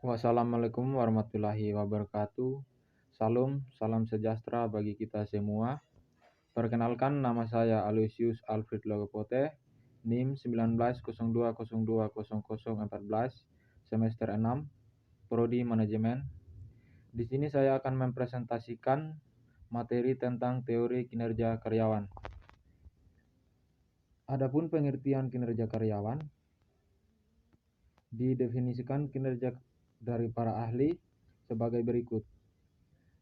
Wassalamualaikum warahmatullahi wabarakatuh. Salam sejahtera bagi kita semua. Perkenalkan, nama saya Aloysius Alfred Logopote, NIM 1902020014, semester 6, Prodi Manajemen. Di sini saya akan mempresentasikan materi tentang teori kinerja karyawan. Adapun pengertian kinerja karyawan, didefinisikan kinerja dari para ahli sebagai berikut.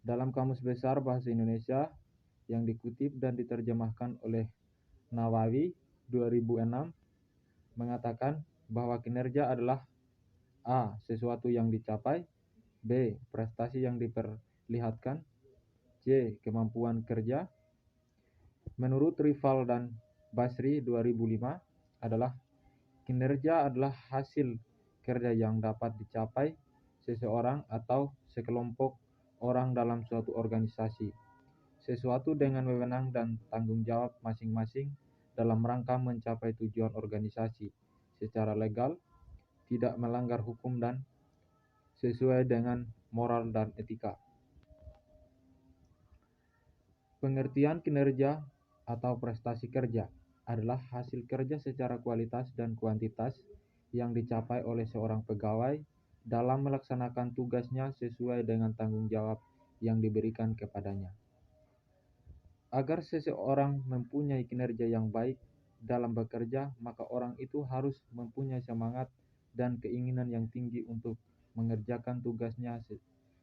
Dalam Kamus Besar Bahasa Indonesia yang dikutip dan diterjemahkan oleh Nawawi 2006 mengatakan bahwa kinerja adalah A. Sesuatu yang dicapai, B. Prestasi yang diperlihatkan, C. Kemampuan kerja. Menurut Rival dan Basri 2005 adalah kinerja adalah hasil kerja yang dapat dicapai seseorang atau sekelompok orang dalam suatu organisasi, sesuatu dengan wewenang dan tanggung jawab masing-masing dalam rangka mencapai tujuan organisasi secara legal, tidak melanggar hukum dan sesuai dengan moral dan etika. Pengertian kinerja atau prestasi kerja adalah hasil kerja secara kualitas dan kuantitas yang dicapai oleh seorang pegawai dalam melaksanakan tugasnya sesuai dengan tanggung jawab yang diberikan kepadanya. Agar seseorang mempunyai kinerja yang baik dalam bekerja, maka orang itu harus mempunyai semangat dan keinginan yang tinggi untuk mengerjakan tugasnya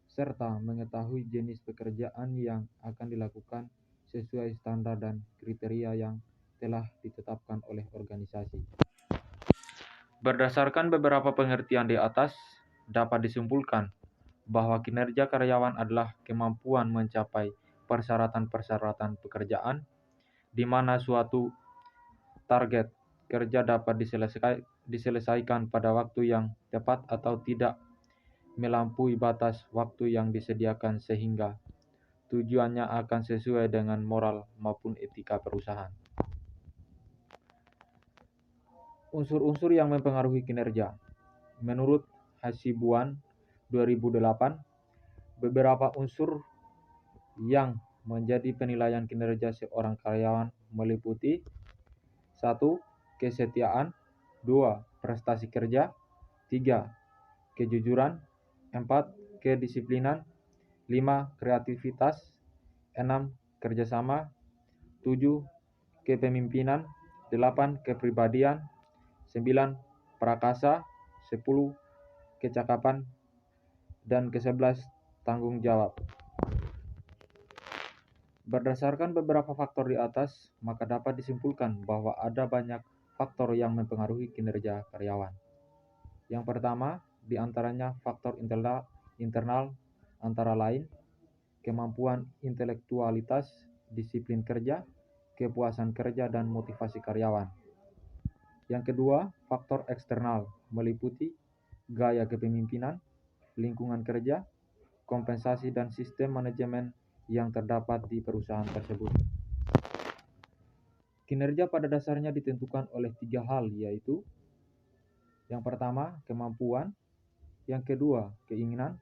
serta mengetahui jenis pekerjaan yang akan dilakukan sesuai standar dan kriteria yang telah ditetapkan oleh organisasi. Berdasarkan beberapa pengertian di atas, dapat disimpulkan bahwa kinerja karyawan adalah kemampuan mencapai persyaratan-persyaratan pekerjaan di mana suatu target kerja dapat diselesaikan pada waktu yang tepat atau tidak melampaui batas waktu yang disediakan sehingga tujuannya akan sesuai dengan moral maupun etika perusahaan. Unsur-unsur yang mempengaruhi kinerja. Menurut Hasibuan 2008, beberapa unsur yang menjadi penilaian kinerja seorang karyawan meliputi 1. Kesetiaan, 2. Prestasi kerja, 3. Kejujuran, 4. Kedisiplinan, 5. Kreativitas, 6. Kerjasama, 7. Kepemimpinan, 8. Kepribadian, 9. Prakasa, 10. Kecakapan, dan ke-11 tanggung jawab. Berdasarkan beberapa faktor di atas, maka dapat disimpulkan bahwa ada banyak faktor yang mempengaruhi kinerja karyawan. Yang pertama, di antaranya faktor internal antara lain kemampuan intelektualitas, disiplin kerja, kepuasan kerja, dan motivasi karyawan. Yang kedua, faktor eksternal meliputi gaya kepemimpinan, lingkungan kerja, kompensasi, dan sistem manajemen yang terdapat di perusahaan tersebut. Kinerja pada dasarnya ditentukan oleh 3 hal, yaitu yang pertama, kemampuan, yang kedua, keinginan,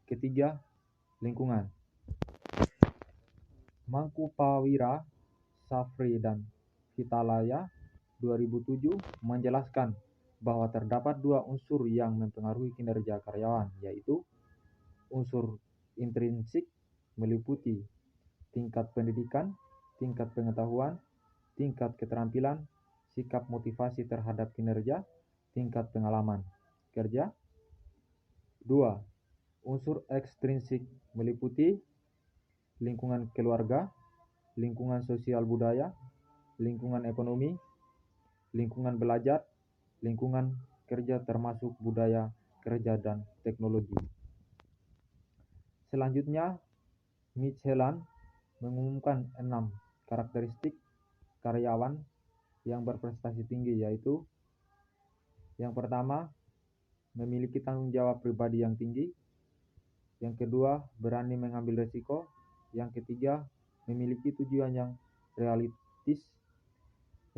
ketiga, lingkungan. Mangkupawira, Safri, dan Hitalaya 2007 menjelaskan bahwa terdapat 2 unsur yang mempengaruhi kinerja karyawan, yaitu unsur intrinsik meliputi tingkat pendidikan, tingkat pengetahuan, tingkat keterampilan, sikap motivasi terhadap kinerja, tingkat pengalaman kerja. 2. Unsur ekstrinsik meliputi lingkungan keluarga, lingkungan sosial budaya, lingkungan ekonomi, lingkungan belajar, lingkungan kerja termasuk budaya kerja dan teknologi. Selanjutnya, Michelin mengumumkan 6 karakteristik karyawan yang berprestasi tinggi, yaitu yang pertama, memiliki tanggung jawab pribadi yang tinggi, yang kedua, berani mengambil risiko, yang ketiga, memiliki tujuan yang realistis,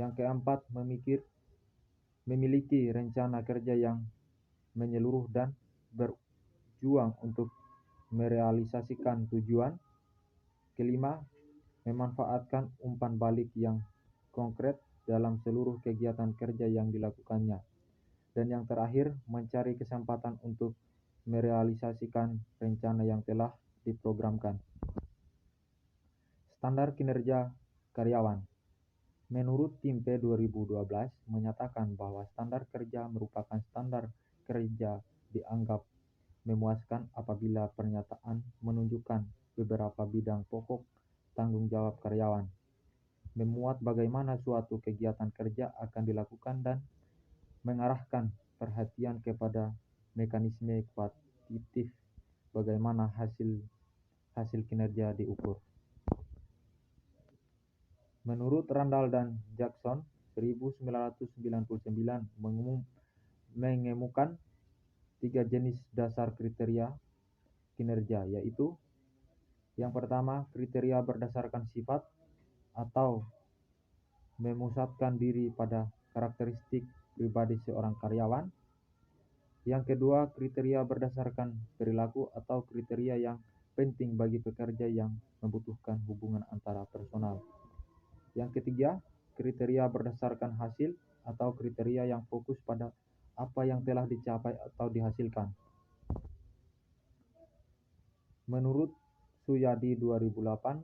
yang keempat, memiliki rencana kerja yang menyeluruh dan berjuang untuk merealisasikan tujuan. Kelima, memanfaatkan umpan balik yang konkret dalam seluruh kegiatan kerja yang dilakukannya. Dan yang terakhir, mencari kesempatan untuk merealisasikan rencana yang telah diprogramkan. Standar kinerja karyawan. Menurut tim P 2012 menyatakan bahwa standar kerja merupakan standar kerja dianggap memuaskan apabila pernyataan menunjukkan beberapa bidang pokok tanggung jawab karyawan, memuat bagaimana suatu kegiatan kerja akan dilakukan dan mengarahkan perhatian kepada mekanisme kuantitatif bagaimana hasil kinerja diukur. Menurut Randall dan Jackson 1999 mengemukan 3 jenis dasar kriteria kinerja, yaitu yang pertama, kriteria berdasarkan sifat atau memusatkan diri pada karakteristik pribadi seorang karyawan. Yang kedua, kriteria berdasarkan perilaku atau kriteria yang penting bagi pekerja yang membutuhkan hubungan antara personal. Yang ketiga, kriteria berdasarkan hasil atau kriteria yang fokus pada apa yang telah dicapai atau dihasilkan. Menurut Suyadi 2008,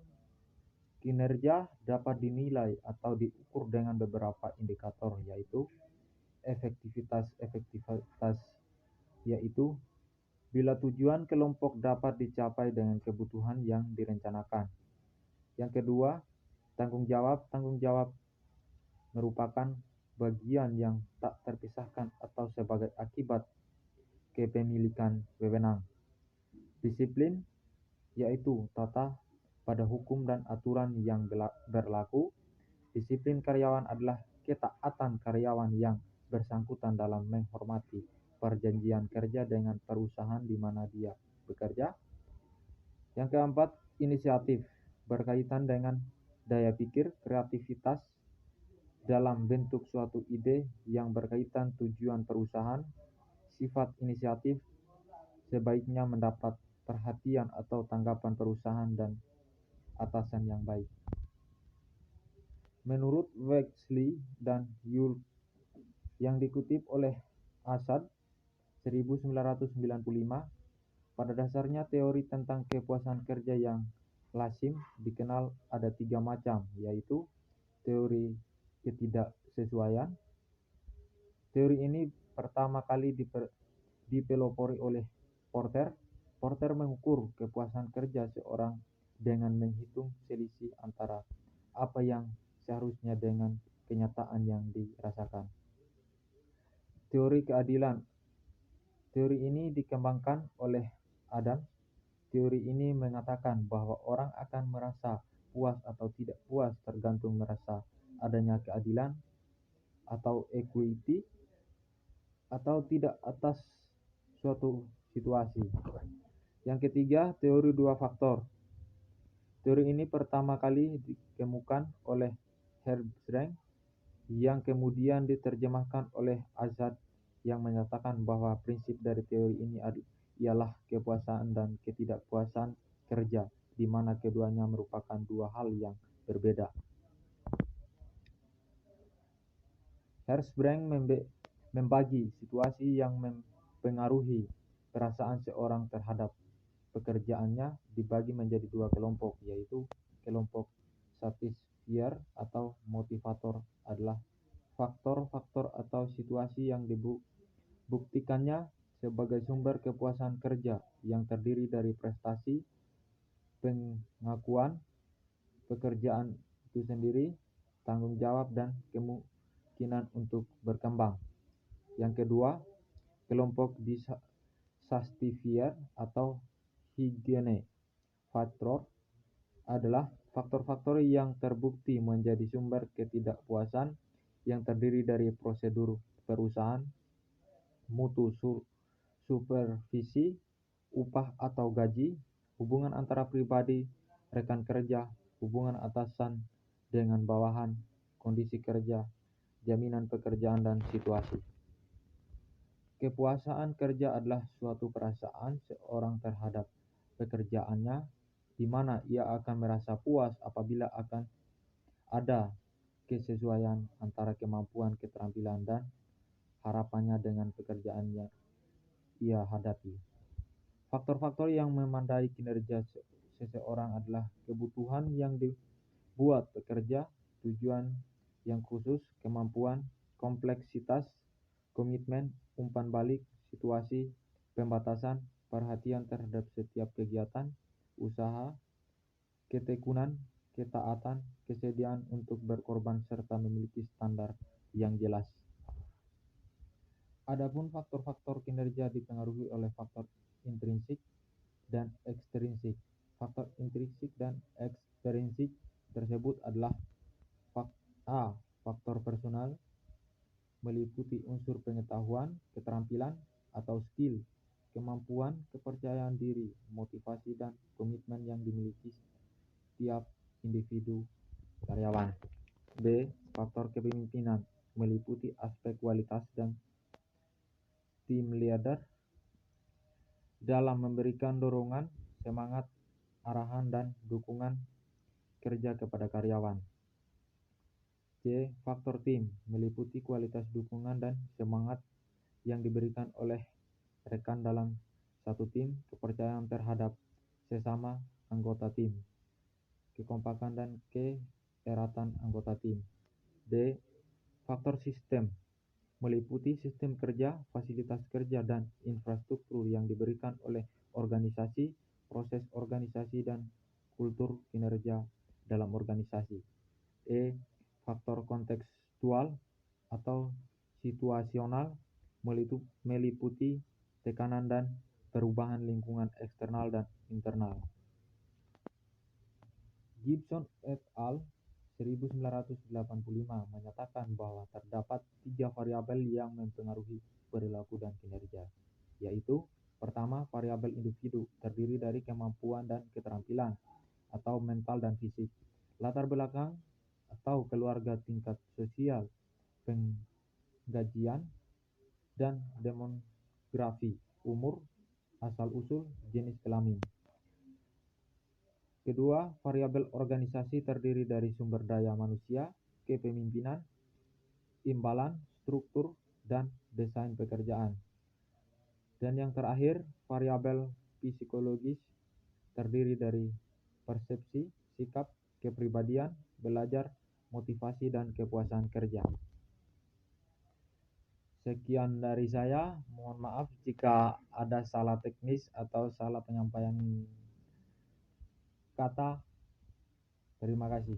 kinerja dapat dinilai atau diukur dengan beberapa indikator, yaitu efektivitas, yaitu bila tujuan kelompok dapat dicapai dengan kebutuhan yang direncanakan. Yang kedua, tanggung jawab merupakan bagian yang tak terpisahkan atau sebagai akibat kepemilikan wewenang. Disiplin, yaitu tata pada hukum dan aturan yang berlaku. Disiplin karyawan adalah ketaatan karyawan yang bersangkutan dalam menghormati perjanjian kerja dengan perusahaan di mana dia bekerja. Yang keempat, inisiatif berkaitan dengan daya pikir, kreativitas dalam bentuk suatu ide yang berkaitan tujuan perusahaan. Sifat inisiatif sebaiknya mendapat perhatian atau tanggapan perusahaan dan atasan yang baik. Menurut Wexley dan Yule yang dikutip oleh Assad 1995, pada dasarnya teori tentang kepuasan kerja yang lazim dikenal ada 3 macam, yaitu teori ketidaksesuaian. Teori ini pertama kali dipelopori oleh Porter. Porter mengukur kepuasan kerja seorang dengan menghitung selisih antara apa yang seharusnya dengan kenyataan yang dirasakan. Teori keadilan. Teori ini dikembangkan oleh Adams. Teori ini mengatakan bahwa orang akan merasa puas atau tidak puas tergantung merasa adanya keadilan atau equity atau tidak atas suatu situasi. Yang ketiga, teori 2 faktor. Teori ini pertama kali dikemukakan oleh Hertzsprung yang kemudian diterjemahkan oleh Assad yang menyatakan bahwa prinsip dari teori ini ialah kepuasan dan ketidakpuasan kerja, di mana keduanya merupakan 2 hal yang berbeda. Hertzsprung membagi situasi yang mempengaruhi perasaan seorang terhadap pekerjaannya dibagi menjadi 2 kelompok, yaitu kelompok satisfier atau motivator adalah faktor-faktor atau situasi yang dibuktikannya sebagai sumber kepuasan kerja yang terdiri dari prestasi, pengakuan pekerjaan itu sendiri, tanggung jawab, dan kemungkinan untuk berkembang. Yang kedua, kelompok dissatisfier atau hygiene factor adalah faktor-faktor yang terbukti menjadi sumber ketidakpuasan yang terdiri dari prosedur perusahaan, mutu supervisi, upah atau gaji, hubungan antara pribadi, rekan kerja, hubungan atasan dengan bawahan, kondisi kerja, jaminan pekerjaan, dan situasi. Kepuasan kerja adalah suatu perasaan seorang terhadap pekerjaannya, di mana ia akan merasa puas apabila akan ada kesesuaian antara kemampuan, keterampilan, dan harapannya dengan pekerjaan yang ia hadapi. Faktor-faktor yang memandai kinerja seseorang adalah kebutuhan yang dibuat pekerja, tujuan yang khusus, kemampuan, kompleksitas, komitmen, umpan balik, situasi, pembatasan, perhatian terhadap setiap kegiatan, usaha, ketekunan, ketaatan, kesediaan untuk berkorban, serta memiliki standar yang jelas. Adapun faktor-faktor kinerja dipengaruhi oleh faktor intrinsik dan ekstrinsik. Faktor intrinsik dan ekstrinsik tersebut adalah A. Faktor personal, meliputi unsur pengetahuan, keterampilan, atau skill, kemampuan, kepercayaan diri, motivasi, dan komitmen yang dimiliki setiap individu karyawan. B. Faktor kepemimpinan, meliputi aspek kualitas dan tim leader dalam memberikan dorongan, semangat, arahan, dan dukungan kerja kepada karyawan. C. Faktor tim, meliputi kualitas dukungan dan semangat yang diberikan oleh rekan dalam satu tim, kepercayaan terhadap sesama anggota tim, kekompakan dan keeratan anggota tim. D. Faktor sistem, meliputi sistem kerja, fasilitas kerja, dan infrastruktur yang diberikan oleh organisasi, proses organisasi, dan kultur kinerja dalam organisasi. E. Faktor kontekstual atau situasional, meliputi tekanan dan perubahan lingkungan eksternal dan internal. Gibson et al. 1985 menyatakan bahwa terdapat 3 variabel yang mempengaruhi perilaku dan kinerja, yaitu: pertama, variabel individu, terdiri dari kemampuan dan keterampilan, atau mental dan fisik, latar belakang atau keluarga, tingkat sosial, penggajian, dan demografi, umur, asal-usul, jenis kelamin. Kedua, variabel organisasi, terdiri dari sumber daya manusia, kepemimpinan, imbalan, struktur, dan desain pekerjaan. Dan yang terakhir, variabel psikologis, terdiri dari persepsi, sikap, kepribadian, belajar, motivasi, dan kepuasan kerja. Sekian dari saya, mohon maaf jika ada salah teknis atau salah penyampaian kata. Terima kasih.